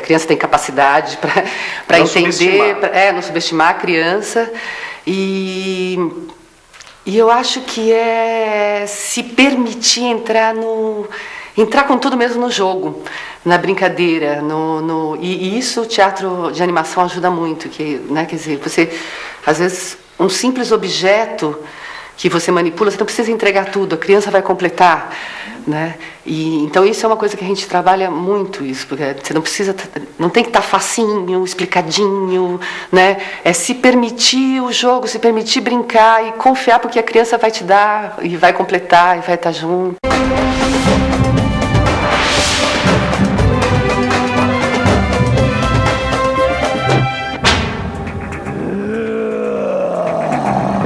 criança tem capacidade para entender, não subestimar a criança. E eu acho que é se permitir entrar com tudo mesmo no jogo, na brincadeira, e isso o teatro de animação ajuda muito, né, quer dizer, você, às vezes, um simples objeto que você manipula, você não precisa entregar tudo, a criança vai completar, né? E então isso é uma coisa que a gente trabalha muito, isso, porque você não tem que estar facinho, explicadinho, né? É se permitir o jogo, se permitir brincar e confiar porque a criança vai te dar e vai completar e vai estar junto.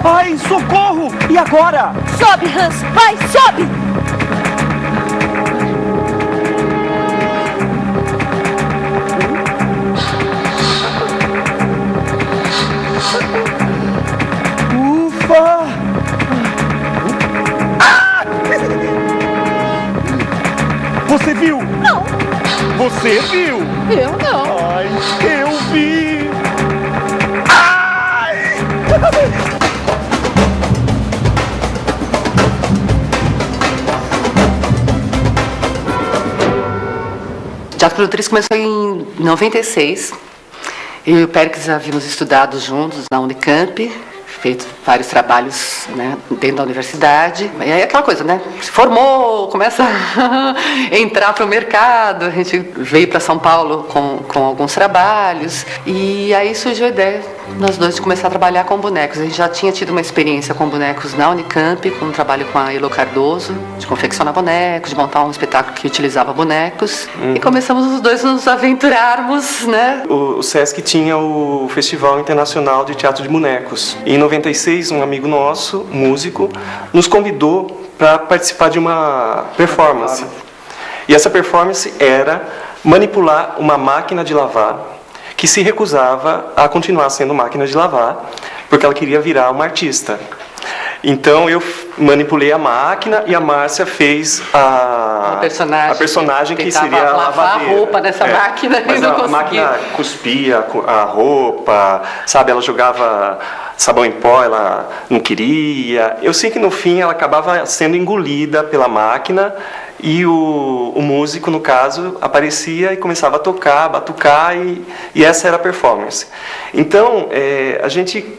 Ai, socorro! E agora? Sobe, Hans! Vai, sobe! Ufa! Ah! Você viu? Não. Você viu? Eu não. Ai, eu vi! Ai! O Teatro Produtriz começou em 96. Eu e o Péricles havíamos estudado juntos na Unicamp, feito vários trabalhos, né, dentro da universidade. E aí aquela coisa, né? Se formou, começa a entrar para o mercado. A gente veio para São Paulo com alguns trabalhos. E aí surgiu a ideia, nós dois, de começar a trabalhar com bonecos. A gente já tinha tido uma experiência com bonecos na Unicamp, com um trabalho com a Elo Cardoso, de confeccionar bonecos, de montar um espetáculo que utilizava bonecos. E começamos os dois a nos aventurarmos, né? O Sesc tinha o Festival Internacional de Teatro de Bonecos. E em 96, um amigo nosso, músico, nos convidou para participar de uma performance. E essa performance era manipular uma máquina de lavar que se recusava a continuar sendo máquina de lavar, porque ela queria virar uma artista. Então eu manipulei a máquina e a Márcia fez a personagem que seria a lavadeira. A roupa nessa máquina. Mas a máquina cuspia a roupa, sabe? Ela jogava sabão em pó, ela não queria. Eu sei que no fim ela acabava sendo engolida pela máquina. E o músico, no caso, aparecia e começava a tocar, batucar, e essa era a performance. Então, a gente,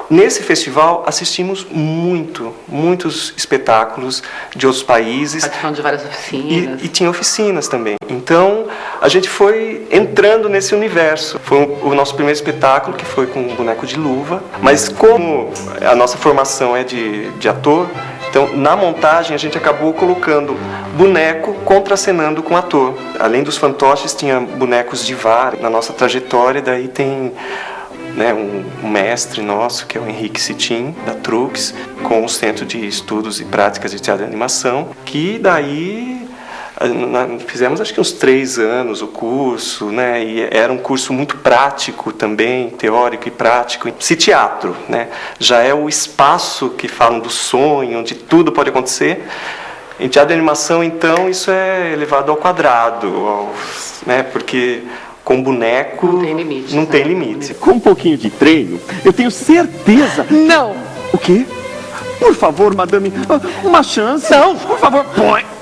nesse festival, assistimos muitos espetáculos de outros países. Participando de várias oficinas. E tinha oficinas também. Então, a gente foi entrando nesse universo. Foi o nosso primeiro espetáculo, que foi com um boneco de luva. Mas como a nossa formação é de ator, então, na montagem, a gente acabou colocando boneco contracenando com ator. Além dos fantoches, tinha bonecos de vara. Na nossa trajetória, daí tem, né, um mestre nosso, que é o Henrique Citim, da Trux, com o Centro de Estudos e Práticas de Teatro e Animação, que daí fizemos acho que uns 3 anos o curso, né? E era um curso muito prático também, teórico e prático. Se teatro, né, já é o espaço que falam do sonho, onde tudo pode acontecer, em teatro de animação, então, isso é elevado ao quadrado, né? Porque com boneco não tem limite. Não tem limite. Com um pouquinho de treino, eu tenho certeza... Não! O quê? Por favor, madame, uma chance. Não! Por favor, põe!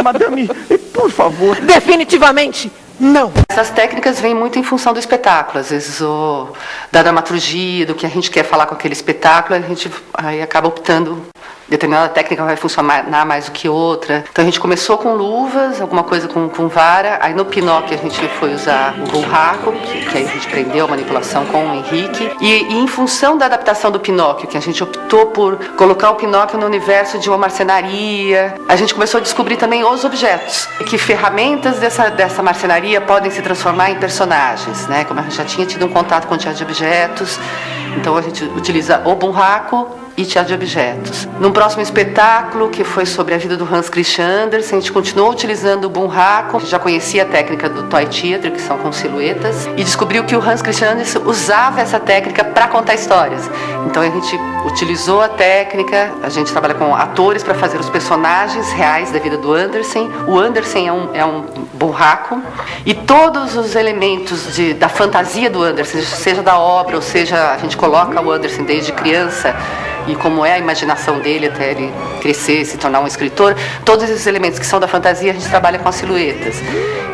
Madame, por favor. Definitivamente não. Essas técnicas vêm muito em função do espetáculo, às vezes da dramaturgia, do que a gente quer falar com aquele espetáculo, a gente aí acaba optando. Determinada técnica vai funcionar mais do que outra. Então a gente começou com luvas, alguma coisa com vara. Aí no Pinóquio a gente foi usar o burraco, que aí a gente aprendeu a manipulação com o Henrique. E em função da adaptação do Pinóquio, que a gente optou por colocar o Pinóquio no universo de uma marcenaria, a gente começou a descobrir também os objetos. Que ferramentas dessa marcenaria podem se transformar em personagens, né? Como a gente já tinha tido um contato com o teatro de objetos, então a gente utiliza o burraco e teatro de objetos. Num próximo espetáculo, que foi sobre a vida do Hans Christian Andersen, a gente continuou utilizando o bunraku. A gente já conhecia a técnica do Toy Theater, que são com silhuetas, e descobriu que o Hans Christian Andersen usava essa técnica para contar histórias. Então a gente utilizou a técnica, a gente trabalha com atores para fazer os personagens reais da vida do Andersen. O Andersen é um bunraku, e todos os elementos da fantasia do Andersen, seja da obra, ou seja, a gente coloca o Andersen desde criança, e como é a imaginação dele até ele crescer, se tornar um escritor, todos esses elementos que são da fantasia, a gente trabalha com as silhuetas.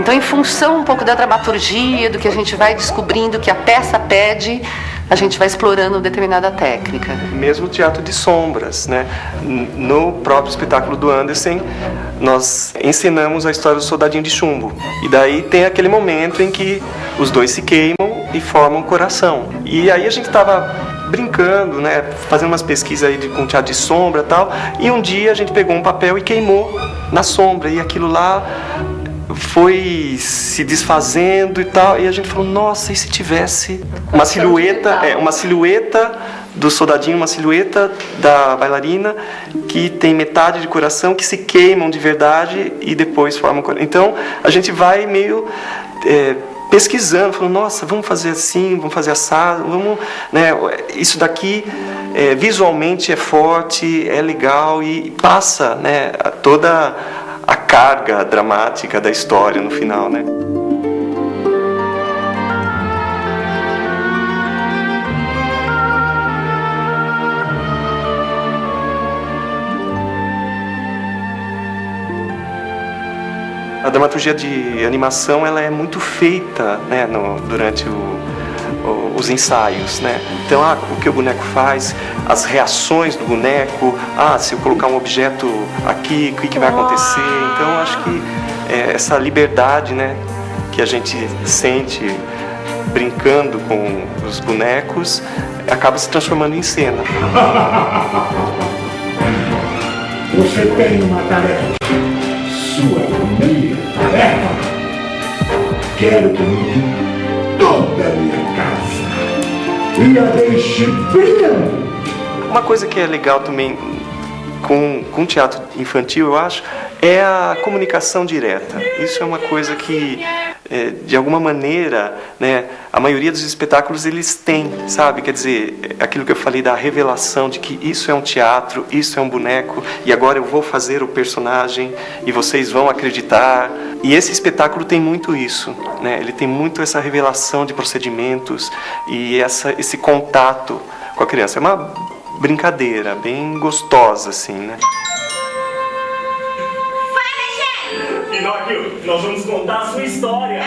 Então, em função um pouco da dramaturgia, do que a gente vai descobrindo que a peça pede, a gente vai explorando determinada técnica. Mesmo o teatro de sombras, né? No próprio espetáculo do Andersen, nós encenamos a história do soldadinho de chumbo. E daí tem aquele momento em que os dois se queimam e formam um coração. E aí a gente estava brincando, né, fazendo umas pesquisas aí com teatro de sombra e tal, e um dia a gente pegou um papel e queimou na sombra, e aquilo lá foi se desfazendo e tal, e a gente falou, nossa, e se tivesse uma silhueta do soldadinho, uma silhueta da bailarina que tem metade de coração, que se queimam de verdade e depois formam coração. Então a gente vai meio pesquisando, falando, nossa, vamos fazer assim, vamos fazer assado, vamos, né, isso daqui visualmente é forte, é legal e passa, né, toda a carga dramática da história no final, né? A dramaturgia de animação, ela é muito feita, né, durante os ensaios, né? Então, o que o boneco faz, as reações do boneco, se eu colocar um objeto aqui, o que vai acontecer? Então, acho que essa liberdade, né, que a gente sente brincando com os bonecos, acaba se transformando em cena. Você tem uma tarefa. Sua primeira tarefa. Quero que limpe toda a minha casa e a deixe brilhando. Uma coisa que é legal também com teatro infantil, eu acho, é a comunicação direta. Isso é uma coisa que, de alguma maneira, né, a maioria dos espetáculos eles têm, sabe? Quer dizer, aquilo que eu falei da revelação de que isso é um teatro, isso é um boneco, e agora eu vou fazer o personagem e vocês vão acreditar. E esse espetáculo tem muito isso, né? Ele tem muito essa revelação de procedimentos e esse contato com a criança. É uma brincadeira bem gostosa, assim, né? Pinóquio, nós vamos contar a sua história.